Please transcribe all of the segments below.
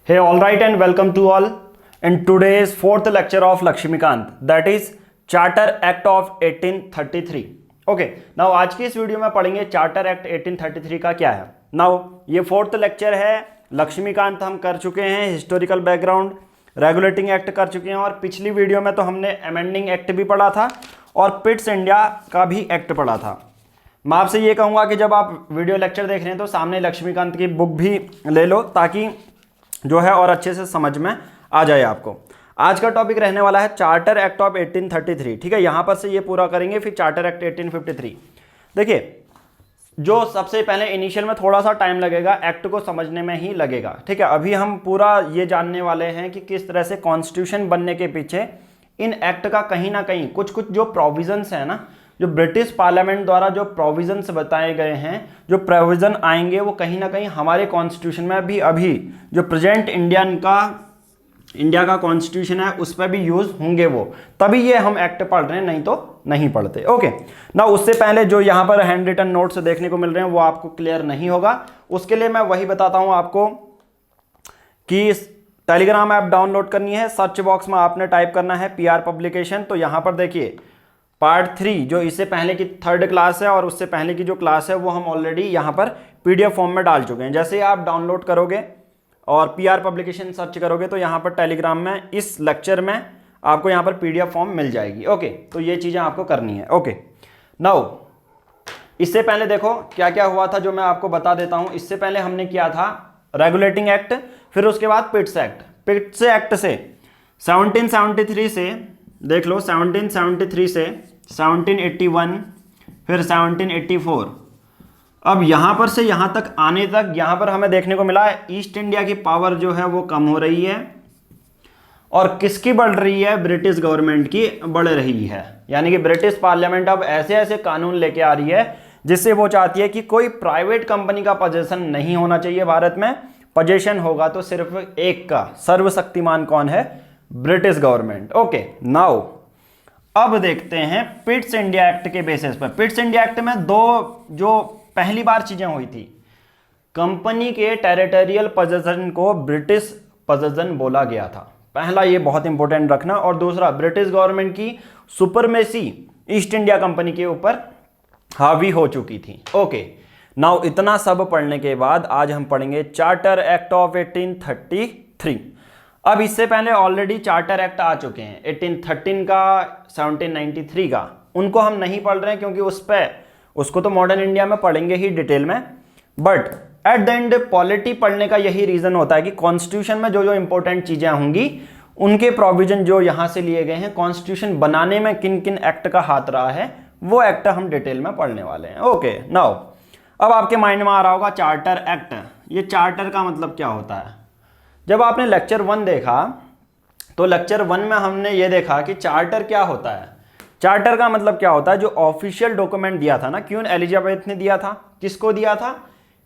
Hey, all right, and welcome to all. In today's fourth lecture of Lakshmikant, that is Charter Act of 1833. Okay, now आज की इस video में पढ़ेंगे charter act 1833 का क्या है. नाउ ये फोर्थ लेक्चर है. लक्ष्मीकांत हम कर चुके हैं, हिस्टोरिकल बैकग्राउंड, रेगुलेटिंग एक्ट कर चुके हैं, और पिछली वीडियो में तो हमने अमेंडिंग एक्ट भी पढ़ा था और पिट्स इंडिया का भी एक्ट पढ़ा था. मैं आपसे ये कहूँगा कि जब आप वीडियो लेक्चर देख रहे हैं तो सामने लक्ष्मीकांत की बुक भी ले लो, ताकि जो है और अच्छे से समझ में आ जाए आपको. आज का टॉपिक रहने वाला है चार्टर एक्ट ऑफ 1833. ठीक है, यहाँ पर से ये पूरा करेंगे, फिर चार्टर एक्ट 1853. देखिए, जो सबसे पहले इनिशियल में थोड़ा सा टाइम लगेगा, एक्ट को समझने में ही लगेगा. ठीक है, अभी हम पूरा ये जानने वाले हैं कि किस तरह से कॉन्स्टिट्यूशन बनने के पीछे इन एक्ट का कहीं ना कहीं कुछ कुछ जो प्रोविजंस है ना, जो ब्रिटिश पार्लियामेंट द्वारा जो प्रोविजंस बताए गए हैं, जो प्रोविजन आएंगे वो कहीं ना कहीं हमारे कॉन्स्टिट्यूशन में भी अभी जो प्रेजेंट इंडिया का कॉन्स्टिट्यूशन है उस पर भी यूज होंगे. वो तभी ये हम एक्ट पढ़ रहे हैं, नहीं तो नहीं पढ़ते. ओके, ना उससे पहले जो यहाँ पर हैंड रिटन नोट्स देखने को मिल रहे हैं वो आपको क्लियर नहीं होगा. उसके लिए मैं वही बताता हूँ आपको कि टेलीग्राम ऐप डाउनलोड करनी है. सर्च बॉक्स में आपने टाइप करना है PR पब्लिकेशन. तो यहाँ पर देखिए पार्ट 3 जो इससे पहले की थर्ड क्लास है और उससे पहले की जो क्लास है वो हम ऑलरेडी यहाँ पर PDF फॉर्म में डाल चुके हैं. जैसे ही आप डाउनलोड करोगे और PR पब्लिकेशन सर्च करोगे तो यहाँ पर टेलीग्राम में इस लेक्चर में आपको यहाँ पर PDF फॉर्म मिल जाएगी. ओके, तो ये चीज़ें आपको करनी है. ओके, नाउ इससे पहले देखो क्या क्या हुआ था जो मैं आपको बता देता हूँ. इससे पहले हमने किया था रेगुलेटिंग एक्ट, फिर उसके बाद पिट्स एक्ट. पिट्स एक्ट से 1773 से देख लो, 1773 से 1781, फिर 1784. अब यहाँ पर से यहाँ तक आने तक यहाँ पर हमें देखने को मिला है ईस्ट इंडिया की पावर जो है वो कम हो रही है और किसकी बढ़ रही है, ब्रिटिश गवर्नमेंट की बढ़ रही है. यानी कि ब्रिटिश पार्लियामेंट अब ऐसे ऐसे कानून लेके आ रही है जिससे वो चाहती है कि कोई प्राइवेट कंपनी का पोजीशन नहीं होना चाहिए भारत में. पोजीशन होगा तो सिर्फ एक का. सर्वशक्तिमान कौन है? British government. ओके, नाउ अब देखते हैं पिट्स इंडिया एक्ट के बेसिस पर. पिट्स इंडिया एक्ट में दो जो पहली बार चीजें हुई थी, कंपनी के टेरिटोरियल पोजीशन को ब्रिटिश पोजीशन बोला गया था. पहला ये बहुत इंपॉर्टेंट रखना. और दूसरा, ब्रिटिश गवर्नमेंट की सुपरमेसी ईस्ट इंडिया कंपनी के ऊपर हावी हो चुकी थी. ओके, नाउ इतना सब पढ़ने के बाद आज हम पढ़ेंगे चार्टर एक्ट ऑफ 1833. अब इससे पहले ऑलरेडी चार्टर एक्ट आ चुके हैं, 1813 का, 1793 का. उनको हम नहीं पढ़ रहे हैं क्योंकि उसको तो मॉडर्न इंडिया में पढ़ेंगे ही डिटेल में. But at the end polity पढ़ने का यही रीजन होता है कि कॉन्स्टिट्यूशन में जो जो इंपॉर्टेंट चीजें होंगी उनके प्रोविजन जो यहां से लिए गए हैं, कॉन्स्टिट्यूशन बनाने में किन किन एक्ट का हाथ रहा है, वो एक्ट हम डिटेल में पढ़ने वाले हैं. ओके, नाउ अब आपके माइंड में आ रहा होगा चार्टर एक्ट. ये चार्टर का मतलब क्या होता है? जब आपने लेक्चर 1 देखा तो लेक्चर 1 में हमने ये देखा कि चार्टर क्या होता है. चार्टर का मतलब क्या होता है? जो ऑफिशियल डॉक्यूमेंट दिया था ना, क्वीन एलिजाबेथ ने दिया था. किसको दिया था?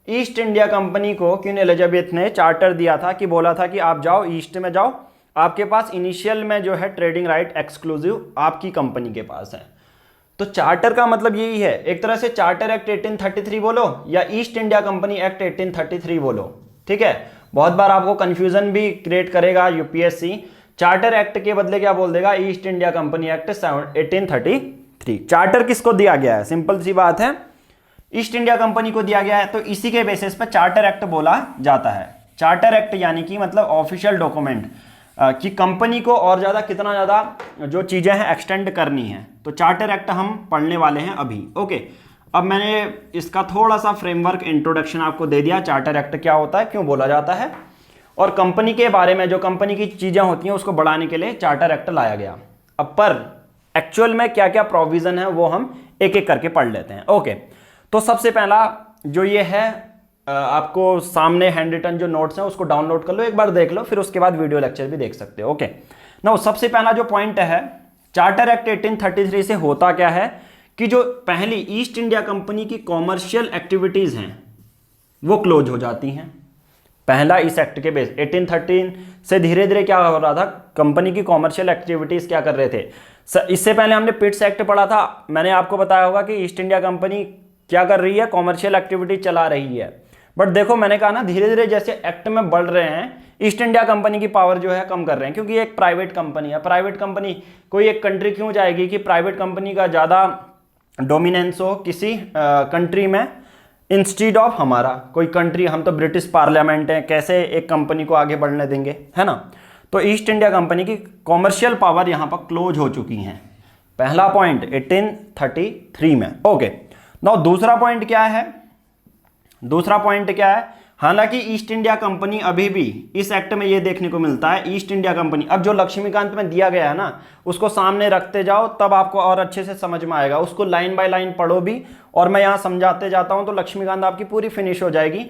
ईस्ट इंडिया कंपनी को क्वीन एलिजाबेथ ने चार्टर दिया था कि बोला था कि आप जाओ, ईस्ट में जाओ, आपके पास इनिशियल में जो है ट्रेडिंग राइट एक्सक्लूसिव आपकी कंपनी के पास है. तो चार्टर का मतलब यही है. एक तरह से चार्टर एक्ट 1833 बोलो या ईस्ट इंडिया कंपनी एक्ट 1833 बोलो. ठीक है, बहुत बार आपको कंफ्यूजन भी क्रिएट करेगा यूपीएससी. चार्टर एक्ट के बदले क्या बोल देगा? East India company act 1833. Charter किसको दिया गया है? सिंपल सी बात है, ईस्ट इंडिया कंपनी को दिया गया है, तो इसी के बेसिस पर चार्टर एक्ट बोला जाता है. चार्टर एक्ट यानी कि मतलब ऑफिशियल डॉक्यूमेंट कि कंपनी को और ज़्यादा कितना ज़्यादा जो चीज़ें हैं एक्सटेंड करनी है. तो चार्टर एक्ट हम पढ़ने वाले हैं अभी. ओके, अब मैंने इसका थोड़ा सा फ्रेमवर्क इंट्रोडक्शन आपको दे दिया. चार्टर एक्ट क्या होता है, क्यों बोला जाता है, और कंपनी के बारे में जो कंपनी की चीज़ें होती हैं उसको बढ़ाने के लिए चार्टर एक्ट लाया गया. अब पर एक्चुअल में क्या क्या प्रोविज़न है वो हम एक एक करके पढ़ लेते हैं. ओके, तो सबसे पहला जो ये है, आपको सामने हैंड रिटन जो नोट्स हैं उसको डाउनलोड कर लो, एक बार देख लो, फिर उसके बाद वीडियो लेक्चर भी देख सकते हो. ओके, नाउ सबसे पहला जो पॉइंट है, चार्टर एक्ट 1833 से होता क्या है कि जो पहली ईस्ट इंडिया कंपनी की कॉमर्शियल एक्टिविटीज़ हैं वो क्लोज हो जाती हैं. पहला इस एक्ट के बेस 1813 से धीरे धीरे क्या हो रहा था, कंपनी की कॉमर्शियल एक्टिविटीज़ क्या कर रहे थे. इससे पहले हमने पिट्स एक्ट पढ़ा था, मैंने आपको बताया होगा कि ईस्ट इंडिया कंपनी क्या कर रही है, कॉमर्शियल एक्टिविटी चला रही है. बट देखो मैंने कहा ना, धीरे धीरे जैसे एक्ट में बढ़ रहे हैं, ईस्ट इंडिया कंपनी की पावर जो है कम कर रहे हैं, क्योंकि एक प्राइवेट कंपनी है। प्राइवेट कंपनी कोई एक कंट्री क्यों जाएगी कि प्राइवेट कंपनी का ज़्यादा डोमिनेंस हो किसी कंट्री में इंस्टीड ऑफ हमारा कोई कंट्री। हम तो ब्रिटिश पार्लियामेंट हैं, कैसे एक कंपनी को आगे बढ़ने देंगे, है ना। तो ईस्ट इंडिया कंपनी की कॉमर्शियल पावर यहाँ पर क्लोज हो चुकी हैं। पहला पॉइंट 1833 में। ओके, नाउ दूसरा पॉइंट क्या है? दूसरा पॉइंट क्या है? हालांकि ईस्ट इंडिया कंपनी अभी भी इस एक्ट में ये देखने को मिलता है, ईस्ट इंडिया कंपनी, अब जो लक्ष्मीकांत में दिया गया है ना, उसको सामने रखते जाओ तब आपको और अच्छे से समझ में आएगा। उसको लाइन बाय लाइन पढ़ो भी, और मैं यहाँ समझाते जाता हूँ तो लक्ष्मीकांत आपकी पूरी फिनिश हो जाएगी।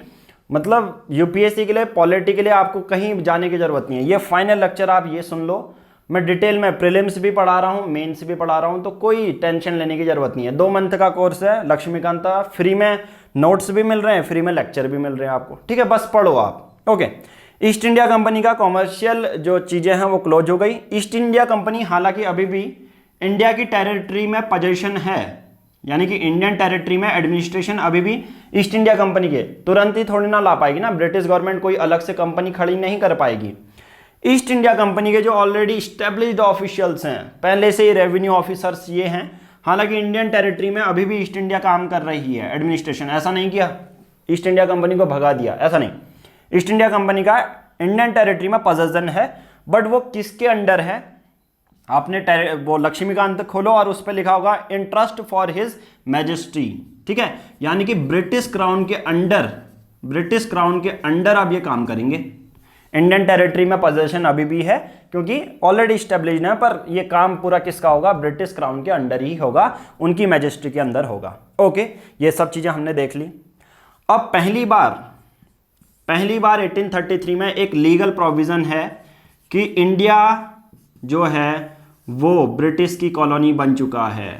मतलब यूपीएससी के लिए, पॉलिटी के लिए आपको कहीं जाने की जरूरत नहीं है। ये फाइनल लेक्चर आप ये सुन लो, मैं डिटेल में प्रीलिम्स भी पढ़ा रहा हूँ, मेंस भी पढ़ा रहा हूँ, तो कोई टेंशन लेने की जरूरत नहीं है। 2 मंथ का कोर्स है लक्ष्मीकांत, फ्री में नोट्स भी मिल रहे हैं, फ्री में लेक्चर भी मिल रहे हैं आपको, ठीक है, बस पढ़ो आप। ओके, ईस्ट इंडिया कंपनी का कॉमर्शियल जो चीज़ें हैं वो क्लोज हो गई। ईस्ट इंडिया कंपनी हालांकि अभी भी इंडिया की टेरिटरी में पोजीशन है, यानी कि इंडियन टेरिटरी में एडमिनिस्ट्रेशन अभी भी ईस्ट इंडिया कंपनी के, तुरंत ही थोड़ी ना ला पाएगी ना, ब्रिटिश गवर्नमेंट कोई अलग से कंपनी खड़ी नहीं कर पाएगी। ईस्ट इंडिया कंपनी के जो ऑलरेडी स्टेब्लिश्ड ऑफिशियल्स हैं, पहले से ही रेवेन्यू ऑफिसर्स ये हैं। हालांकि इंडियन टेरिटरी में अभी भी ईस्ट इंडिया काम कर रही है एडमिनिस्ट्रेशन, ऐसा नहीं किया ईस्ट इंडिया कंपनी को भगा दिया, ऐसा नहीं। ईस्ट इंडिया कंपनी का इंडियन टेरिटरी में पोजीशन है, बट वो किसके अंडर है? आपने वो लक्ष्मीकांत खोलो और उस पर लिखा होगा इंटरेस्ट फॉर हिज मैजेस्टी, ठीक है, यानी कि ब्रिटिश क्राउन के अंडर, ब्रिटिश क्राउन के अंडर आप ये काम करेंगे। इंडियन टेरिटरी में पोजीशन अभी भी है क्योंकि ऑलरेडी स्टेब्लिश्ड है, पर ये काम पूरा किसका होगा? ब्रिटिश क्राउन के अंडर ही होगा, उनकी मैजेस्टी के अंदर होगा। ओके, ये सब चीजें हमने देख ली। अब पहली बार 1833 में एक लीगल प्रोविजन है कि इंडिया जो है वो ब्रिटिश की कॉलोनी बन चुका है।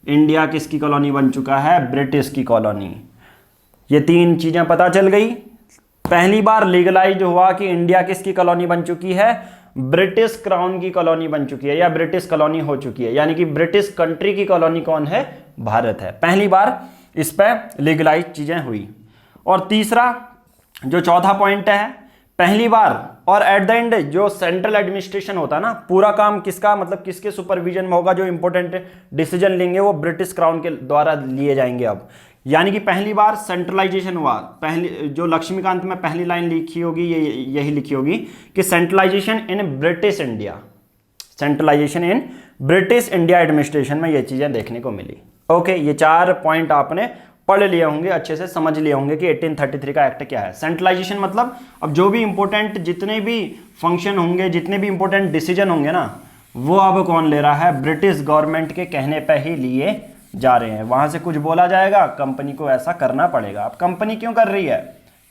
इंडिया किसकी कॉलोनी बन चुका है? ब्रिटिश की कॉलोनी। ये 3 चीजें पता चल गई। पहली बार लीगलाइज हुआ कि इंडिया किसकी कॉलोनी बन चुकी है? ब्रिटिश क्राउन की कॉलोनी बन चुकी है, या ब्रिटिश कॉलोनी हो चुकी है, यानी कि ब्रिटिश कंट्री की कॉलोनी कौन है? भारत है। पहली बार इस पर लीगलाइज चीजें हुई। और तीसरा जो चौथा पॉइंट है, पहली बार और एट द एंड जो सेंट्रल एडमिनिस्ट्रेशन होता है ना, पूरा काम किसका, मतलब किसके सुपरविजन में होगा? जो इंपॉर्टेंट डिसीजन लेंगे वो ब्रिटिश क्राउन के द्वारा लिए जाएंगे। अब यानी कि पहली बार सेंट्रलाइजेशन हुआ। पहली जो लक्ष्मीकांत में पहली लाइन लिखी होगी ये यही लिखी होगी कि centralisation in British India, centralisation in British India administration में ये चीजें देखने को मिली। ओके, ये 4 पॉइंट आपने पढ़ लिए होंगे, अच्छे से समझ लिए होंगे कि 1833 का एक्ट क्या है। सेंट्रलाइजेशन मतलब अब जो भी इंपॉर्टेंट जितने भी फंक्शन होंगे, जितने भी इंपॉर्टेंट डिसीजन होंगे ना, वो अब कौन ले रहा है? ब्रिटिश गवर्नमेंट के कहने पर ही लिए जा रहे हैं। वहां से कुछ बोला जाएगा, कंपनी को ऐसा करना पड़ेगा। अब कंपनी क्यों कर रही है?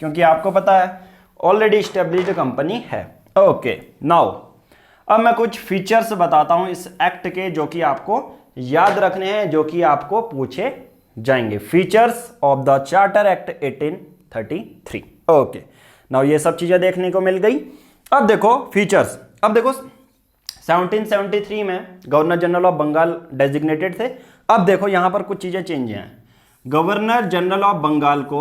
क्योंकि आपको पता है ऑलरेडी स्टेब्लिश्ड कंपनी है। ओके, नाउ अब मैं कुछ फीचर्स बताता हूं इस एक्ट के, जो कि आपको याद रखने हैं, जो कि आपको पूछे जाएंगे। Features of the charter act 1833। Okay, now ये सब चीजें देखने को मिल गई। अब देखो फीचर्स। अब देखो 1773 में governor general of Bengal designated थे। अब देखो यहां पर कुछ चीजें चेंज हैं। गवर्नर जनरल ऑफ बंगाल को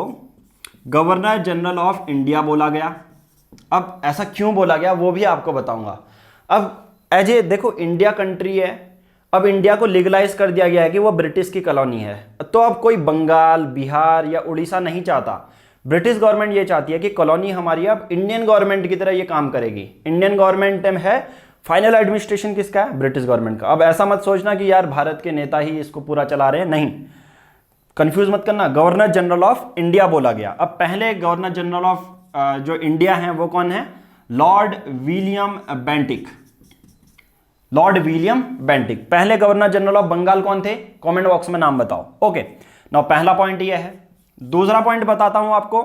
गवर्नर जनरल ऑफ इंडिया बोला गया। अब ऐसा क्यों बोला गया वो भी आपको बताऊंगा। अब एज ए देखो इंडिया कंट्री है, अब इंडिया को लीगलाइज कर दिया गया है कि वो ब्रिटिश की कॉलोनी है। तो अब कोई बंगाल, बिहार या उड़ीसा नहीं चाहता। ब्रिटिश गवर्नमेंट ये चाहती है कि कॉलोनी हमारी अब इंडियन गवर्नमेंट की तरह ये काम करेगी। इंडियन गवर्नमेंट है, फाइनल एडमिनिस्ट्रेशन किसका है? ब्रिटिश गवर्नमेंट का। अब ऐसा मत सोचना कि यार भारत के नेता ही इसको पूरा चला रहे हैं, नहीं, कंफ्यूज मत करना। गवर्नर जनरल ऑफ इंडिया बोला गया। अब पहले गवर्नर जनरल ऑफ जो इंडिया है वो कौन है? Lord William Bentinck. Lord William Bentinck. पहले गवर्नर जनरल ऑफ बंगाल कौन थे? कमेंट बॉक्स में नाम बताओ। ओके, नाउ पहला पॉइंट ये है। दूसरा पॉइंट बताता हूं आपको।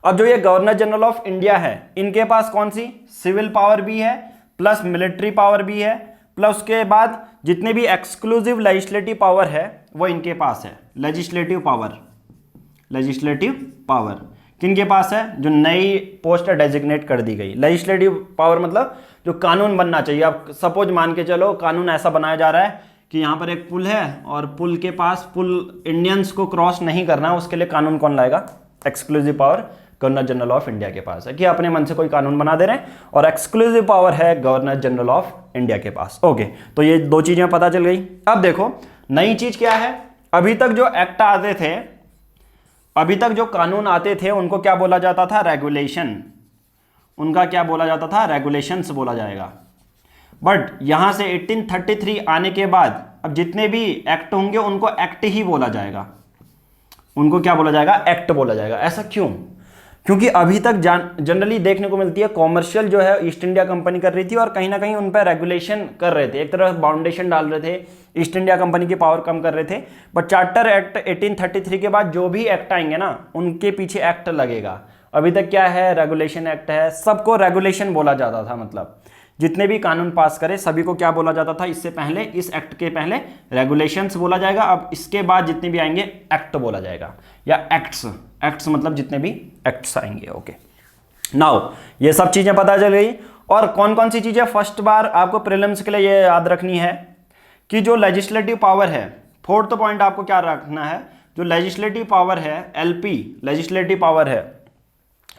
अब जो ये गवर्नर जनरल ऑफ इंडिया है, इनके पास कौन सी? सिविल पावर भी है, प्लस मिलिट्री पावर भी है, प्लस उसके बाद जितने भी एक्सक्लूसिव लेजिस्लेटिव पावर है वो इनके पास है। लेजिस्लेटिव पावर, लेजिस्लेटिव पावर किनके पास है? जो नई पोस्ट डेजिग्नेट कर दी गई। लेजिस्लेटिव पावर मतलब जो कानून बनना चाहिए। अब सपोज मान के चलो कानून ऐसा बनाया जा रहा है कि यहाँ पर एक पुल है और पुल के पास पुल इंडियंस को क्रॉस नहीं करना है, उसके लिए कानून कौन लाएगा? Exclusive power governor general of India के पास है कि अपने मन से कोई कानून बना दे रहे हैं, और एक्सक्लूसिव पावर है गवर्नर जनरल ऑफ इंडिया के पास। ओके, तो ये दो चीजें पता चल गई। अब देखो नई चीज क्या है, अभी तक जो एक्ट आते थे, अभी तक जो कानून आते थे उनको क्या बोला जाता था, रेगुलेशन। उनका क्या बोला जाता था, रेगुलेशंस बोला जाएगा। बट यहां से 1833 आने के बाद अब जितने भी एक्ट होंगे उनको एक्ट ही बोला जाएगा, उनको क्या बोला जाएगा, एक्ट बोला जाएगा। ऐसा क्यों? क्योंकि अभी तक जनरली देखने को मिलती है कॉमर्शियल जो है ईस्ट इंडिया कंपनी कर रही थी और कहीं ना कहीं उन पर रेगुलेशन कर रहे थे, एक तरह बाउंडेशन डाल रहे थे, ईस्ट इंडिया कंपनी की पावर कम कर रहे थे। बट चार्टर एक्ट 1833 के बाद जो भी एक्ट आएंगे ना उनके पीछे एक्ट लगेगा। अभी तक क्या है, रेगुलेशन एक्ट है, सबको रेगुलेशन बोला जाता था। मतलब जितने भी कानून पास करे सभी को क्या बोला जाता था, इससे पहले, इस एक्ट के पहले रेगुलेशंस बोला जाएगा, अब इसके बाद जितने भी आएंगे एक्ट बोला जाएगा, या एक्ट्स। एक्ट्स मतलब जितने भी एक्ट्स आएंगे। ओके, नाउ ये सब चीजें पता चल गई। और कौन कौन सी चीजें फर्स्ट बार आपको प्रीलिम्स के लिए ये याद रखनी है कि जो लेजिस्लेटिव पावर है, फोर्थ पॉइंट आपको क्या रखना है, जो लेजिस्लेटिव पावर है, एलपी लेजिस्लेटिव पावर है,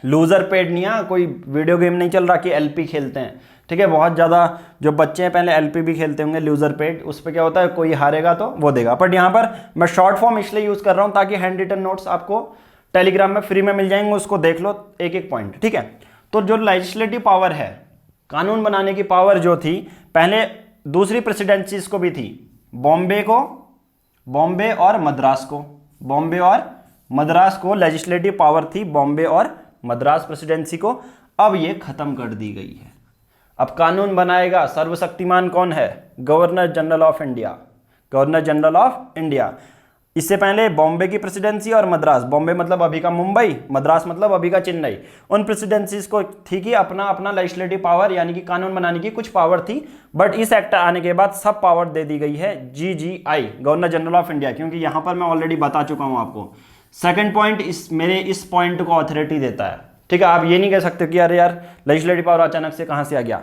लूजर पेड नहीं है, कोई वीडियो गेम नहीं चल रहा कि एलपी खेलते हैं, ठीक है। बहुत ज़्यादा जो बच्चे हैं पहले एलपी भी खेलते होंगे, लूजर पेड, उस पर क्या होता है, कोई हारेगा तो वो देगा। बट यहाँ पर मैं शॉर्ट फॉर्म इसलिए यूज़ कर रहा हूँ ताकि हैंड रिटन नोट्स आपको टेलीग्राम में फ्री में मिल जाएंगे, उसको देख लो एक एक पॉइंट, ठीक है। तो जो लेजिस्लेटिव पावर है, कानून बनाने की पावर जो थी, पहले दूसरी प्रेसिडेंसीज को भी थी, बॉम्बे और मद्रास को, बॉम्बे और मद्रास को लेजिस्लेटिव पावर थी, बॉम्बे और मद्रास प्रेसिडेंसी को। अब ये खत्म कर दी गई है। अब कानून बनाएगा सर्वशक्तिमान कौन है, governor general of India, governor general of India. इससे पहले बॉम्बे की प्रेसिडेंसी और मद्रास, बॉम्बे मतलब अभी का मुंबई, मद्रास मतलब अभी का चेन्नई, उन प्रेसिडेंसीज को थी कि अपना अपना लेजिस्लेटिव पावर यानी कि कानून बनाने की कुछ पावर थी। बट इस एक्ट आने के बाद सब पावर दे दी गई है GGI, governor general of India. क्योंकि यहां पर मैं ऑलरेडी बता चुका हूं आपको, सेकंड पॉइंट इस पॉइंट को अथॉरिटी देता है, ठीक है। आप ये नहीं कह सकते कि अरे यार लेजिस्लेटिव पावर अचानक से कहां से आ गया।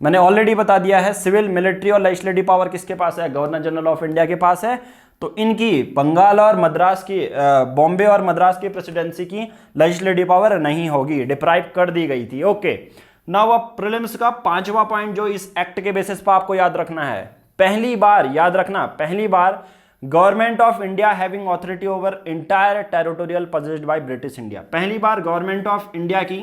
मैंने ऑलरेडी बता दिया है, सिविल, मिलिट्री और लेजिस्लेटिव पावर किसके पास है, गवर्नर जनरल ऑफ इंडिया के पास है। तो इनकी बंगाल और मद्रास की, बॉम्बे और मद्रास की प्रेसिडेंसी की लेजिस्लेटिव पावर नहीं होगी, डिप्राइव कर दी गई थी। ओके, नाउ अब प्रीलिम्स का पांचवा पॉइंट जो इस एक्ट के बेसिस पर आपको याद रखना है, पहली बार याद रखना, पहली बार government of India having authority over entire territorial possessed by British India. पहली बार गवर्नमेंट ऑफ इंडिया की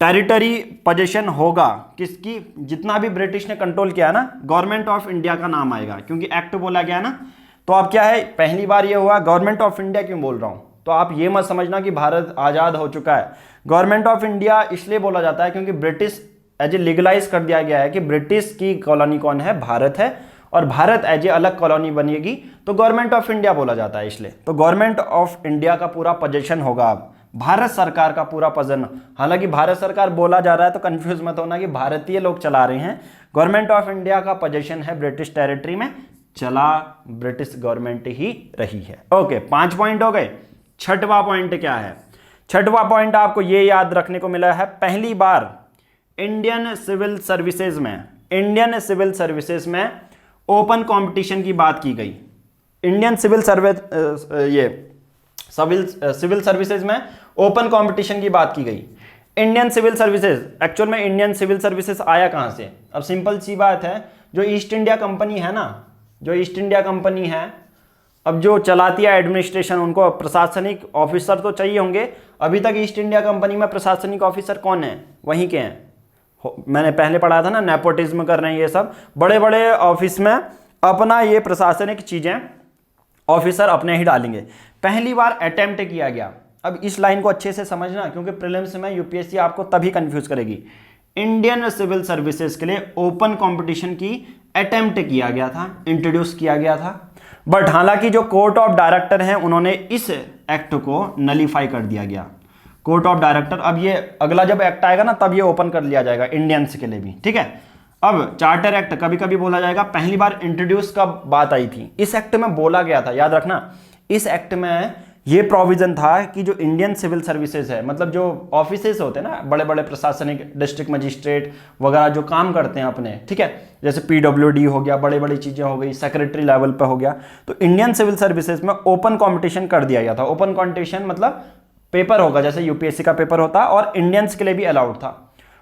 टेरिटरी पोजीशन होगा किसकी, जितना भी ब्रिटिश ने कंट्रोल किया है ना, गवर्नमेंट ऑफ इंडिया का नाम आएगा, क्योंकि एक्ट बोला गया ना। तो अब क्या है, पहली बार ये हुआ। गवर्नमेंट ऑफ इंडिया क्यों बोल रहा हूं, तो आप ये मत समझना कि भारत आजाद हो चुका है। गवर्नमेंट ऑफ इंडिया इसलिए बोला जाता है क्योंकि ब्रिटिश एज ए लीगलाइज कर दिया गया है कि ब्रिटिश की कॉलोनी कौन है, भारत है, और भारत एज ए अलग कॉलोनी बनेगी तो गवर्नमेंट ऑफ इंडिया बोला जाता है इसलिए। तो गवर्नमेंट ऑफ इंडिया का पूरा पोजीशन होगा अब, भारत सरकार का पूरा पोजीशन। हालांकि भारत सरकार बोला जा रहा है तो कंफ्यूज मत होना कि भारतीय लोग चला रहे हैं। गवर्नमेंट ऑफ इंडिया का पोजीशन है ब्रिटिश टेरिटरी में, चला ब्रिटिश गवर्नमेंट ही रही है। ओके, 5 पॉइंट हो गए। छठवां पॉइंट क्या है, छठवां पॉइंट आपको ये याद रखने को मिला है, पहली बार इंडियन सिविल सर्विसेज में ओपन कंपटीशन की बात की गई। इंडियन सिविल सर्विसेज में ओपन कंपटीशन की बात की गई। इंडियन सिविल सर्विसेज, एक्चुअल में इंडियन सिविल सर्विसेज आया कहां से, अब सिंपल सी बात है, जो ईस्ट इंडिया कंपनी है ना, जो ईस्ट इंडिया कंपनी है, अब जो चलाती है एडमिनिस्ट्रेशन, उनको प्रशासनिक ऑफिसर तो चाहिए होंगे। अभी तक ईस्ट इंडिया कंपनी में प्रशासनिक ऑफिसर कौन है, वहीं के हैं। मैंने पहले पढ़ा था ना, नेपोटिज्म कर रहे हैं ये सब, बड़े बड़े ऑफिस में अपना ये प्रशासनिक चीजें ऑफिसर अपने ही डालेंगे। पहली बार अटेम्प्ट किया गया। अब इस लाइन को अच्छे से समझना, क्योंकि प्रीलिम्स में यूपीएससी आपको तभी कंफ्यूज करेगी। इंडियन सिविल सर्विसेज के लिए ओपन कंपटीशन की अटेम्प्ट किया गया था, इंट्रोड्यूस किया गया था। बट हालांकि जो कोर्ट ऑफ डायरेक्टर हैं उन्होंने इस एक्ट को नलीफाई कर दिया गया, कोर्ट ऑफ डायरेक्टर। अब ये अगला जब एक्ट आएगा ना तब ये ओपन कर लिया जाएगा इंडियंस के लिए भी, ठीक है। अब चार्टर एक्ट कभी कभी बोला जाएगा, पहली बार इंट्रोड्यूस कब बात आई थी, इस एक्ट में बोला गया था, याद रखना, इस एक्ट में ये प्रोविज़न था कि जो इंडियन सिविल सर्विसेज है, मतलब जो ऑफिसेज होते हैं ना, बड़े बड़े प्रशासनिक, डिस्ट्रिक्ट मजिस्ट्रेट वगैरह जो काम करते हैं अपने, ठीक है, जैसे PWD हो गया, बड़ी बड़ी चीज़ें हो गई, सेक्रेटरी लेवल पे हो गया, तो इंडियन सिविल सर्विसेज में ओपन कंपटीशन कर दिया गया था। ओपन कंपटीशन मतलब पेपर होगा जैसे यूपीएससी का पेपर होता, और इंडियंस के लिए भी अलाउड था।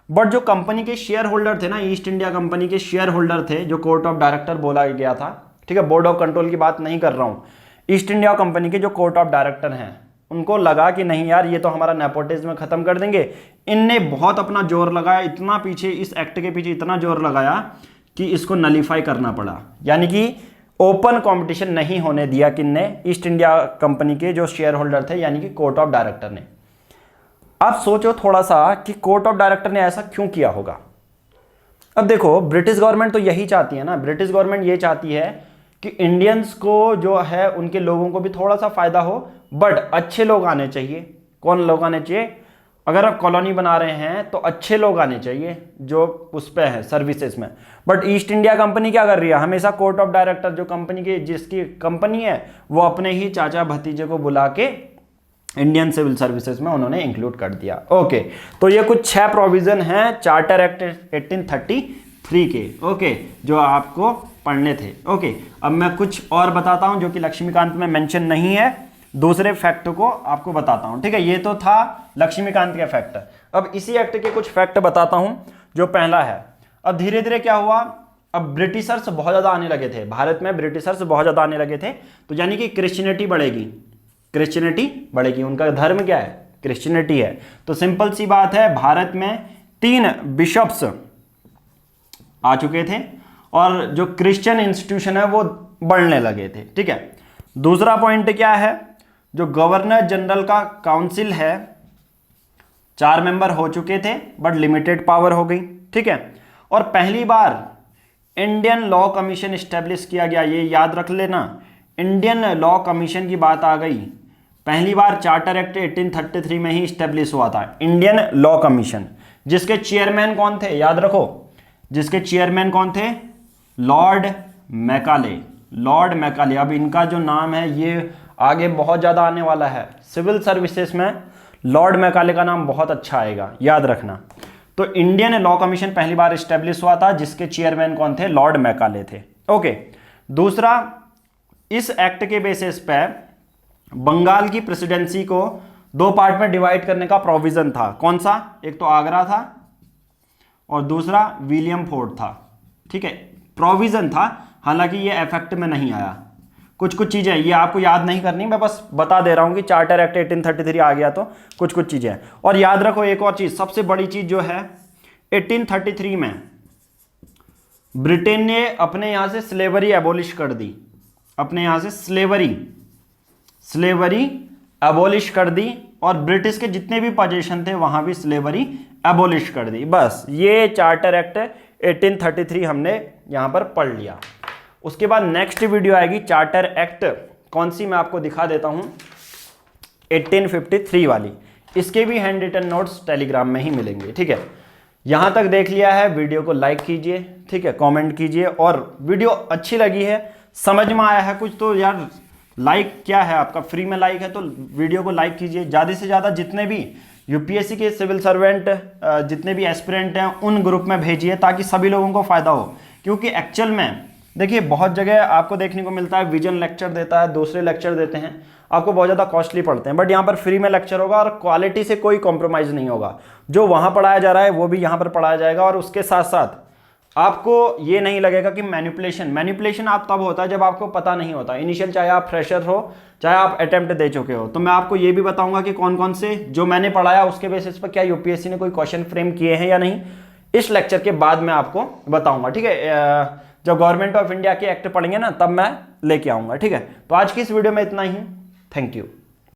बट जो कंपनी के शेयर होल्डर थे ना, ईस्ट इंडिया कंपनी के शेयर होल्डर थे, जो कोर्ट ऑफ डायरेक्टर बोला गया था, ठीक है, बोर्ड ऑफ कंट्रोल की बात नहीं कर रहा हूँ, ईस्ट इंडिया कंपनी के जो कोर्ट ऑफ डायरेक्टर हैं, उनको लगा कि नहीं यार, ये तो हमारा नेपोटिज्म खत्म कर देंगे। इनने बहुत अपना जोर लगाया, इतना पीछे इस एक्ट के पीछे इतना जोर लगाया कि इसको नलीफाई करना पड़ा, यानी कि ओपन कंपटीशन नहीं होने दिया। किनने? ईस्ट इंडिया कंपनी के जो शेयर होल्डर थे, यानी कि कोर्ट ऑफ डायरेक्टर ने। आप सोचो थोड़ा सा कि कोर्ट ऑफ डायरेक्टर ने ऐसा क्यों किया होगा। अब देखो, ब्रिटिश गवर्नमेंट तो यही चाहती है ना, ब्रिटिश गवर्नमेंट ये चाहती है कि इंडियंस को जो है उनके लोगों को भी थोड़ा सा फायदा हो, बट अच्छे लोग आने चाहिए। कौन लोग आने चाहिए? अगर आप कॉलोनी बना रहे हैं तो अच्छे लोग आने चाहिए जो उस पे हैं सर्विसेज में। बट ईस्ट इंडिया कंपनी क्या कर रही है? हमेशा कोर्ट ऑफ डायरेक्टर जो कंपनी की, जिसकी कंपनी है, वो अपने ही चाचा भतीजे को बुला के इंडियन सिविल सर्विसेज में उन्होंने इंक्लूड कर दिया। ओके, तो ये कुछ 6 प्रोविजन हैं चार्टर एक्ट 1833 के, ओके, जो आपको पढ़ने थे। ओके, अब मैं कुछ और बताता हूं जो कि लक्ष्मीकांत में मेंशन नहीं है, दूसरे फैक्ट को आपको बताता हूं, ठीक है। ये तो था लक्ष्मीकांत के फैक्ट। अब इसी एक्ट के कुछ फैक्ट बताता हूं। जो पहला है, अब धीरे धीरे क्या हुआ, अब ब्रिटिशर्स बहुत ज़्यादा आने लगे थे भारत में, ब्रिटिशर्स बहुत ज़्यादा आने लगे थे, तो यानी कि क्रिश्चियनिटी बढ़ेगी, क्रिश्चियनिटी बढ़ेगी। उनका धर्म क्या है? क्रिश्चियनिटी है। तो सिंपल सी बात है, भारत में 3 बिशप्स आ चुके थे और जो क्रिश्चियन इंस्टीट्यूशन है वो बढ़ने लगे थे, ठीक है। दूसरा पॉइंट क्या है, जो गवर्नर जनरल का काउंसिल है, 4 मेंबर हो चुके थे बट लिमिटेड पावर हो गई, ठीक है। और पहली बार इंडियन लॉ कमीशन स्टैब्लिश किया गया, ये याद रख लेना, इंडियन लॉ कमीशन की बात आ गई। पहली बार चार्टर एक्ट 1833 में ही स्टैब्लिश हुआ था इंडियन लॉ कमीशन, जिसके चेयरमैन कौन थे? याद रखो, जिसके चेयरमैन कौन थे? Lord Macaulay, Lord Macaulay. अब इनका जो नाम है ये आगे बहुत ज़्यादा आने वाला है, सिविल सर्विसेज में लॉर्ड मैकाले का नाम बहुत अच्छा आएगा, याद रखना। तो इंडियन लॉ कमीशन पहली बार स्टैब्लिश हुआ था, जिसके चेयरमैन कौन थे? लॉर्ड मैकाले थे। ओके, दूसरा, इस एक्ट के बेसिस पे बंगाल की प्रेसिडेंसी को 2 पार्ट में डिवाइड करने का प्रोविजन था। कौन सा? एक तो आगरा था और दूसरा विलियम फोर्ट था, ठीक है, प्रोविजन था। हालांकि ये इफेक्ट में नहीं आया। कुछ कुछ चीज़ें ये आपको याद नहीं करनी, मैं बस बता दे रहा हूँ कि चार्टर एक्ट 1833 आ गया तो कुछ कुछ चीज़ें। और याद रखो एक और चीज़, सबसे बड़ी चीज़ जो है, 1833 में ब्रिटेन ने अपने यहाँ से स्लेवरी एबोलिश कर दी, अपने यहाँ से स्लेवरी एबोलिश कर दी, और ब्रिटिश के जितने भी पोजीशन थे वहाँ भी स्लेवरी एबोलिश कर दी। बस ये चार्टर एक्ट 1833 हमने यहाँ पर पढ़ लिया। उसके बाद नेक्स्ट वीडियो आएगी चार्टर एक्ट, कौन सी मैं आपको दिखा देता हूँ, 1853 वाली। इसके भी हैंड रिटन नोट्स टेलीग्राम में ही मिलेंगे, ठीक है। यहाँ तक देख लिया है, वीडियो को लाइक कीजिए, ठीक है, कमेंट कीजिए, और वीडियो अच्छी लगी है, समझ में आया है कुछ, तो यार लाइक क्या है आपका, फ्री में लाइक है, तो वीडियो को लाइक कीजिए। ज़्यादा से ज़्यादा जितने भी यूपीएससी के सिविल सर्वेंट, जितने भी एस्पिरेंट हैं, उन ग्रुप में भेजिए ताकि सभी लोगों को फ़ायदा हो। क्योंकि एक्चुअल में देखिए बहुत जगह आपको देखने को मिलता है, विजन लेक्चर देता है, दूसरे लेक्चर देते हैं, आपको बहुत ज़्यादा कॉस्टली पड़ते हैं, बट यहाँ पर फ्री में लेक्चर होगा और क्वालिटी से कोई कॉम्प्रोमाइज़ नहीं होगा। जो वहाँ पढ़ाया जा रहा है वो भी यहाँ पर पढ़ाया जाएगा, और उसके साथ साथ आपको ये नहीं लगेगा कि मैनिपुलेशन आप तब होता है जब आपको पता नहीं होता इनिशियल, चाहे आप फ्रेशर हो, चाहे आप अटेम्प्ट दे चुके हो। तो मैं आपको ये भी बताऊंगा कि कौन कौन से जो मैंने पढ़ाया उसके बेसिस पर क्या यूपीएससी ने कोई क्वेश्चन फ्रेम किए हैं या नहीं, इस लेक्चर के बाद मैं आपको बताऊंगा, ठीक है। जब गवर्नमेंट ऑफ इंडिया के एक्ट पढ़ेंगे ना, तब मैं लेके आऊंगा, ठीक है। तो आज की इस वीडियो में इतना ही, थैंक यू।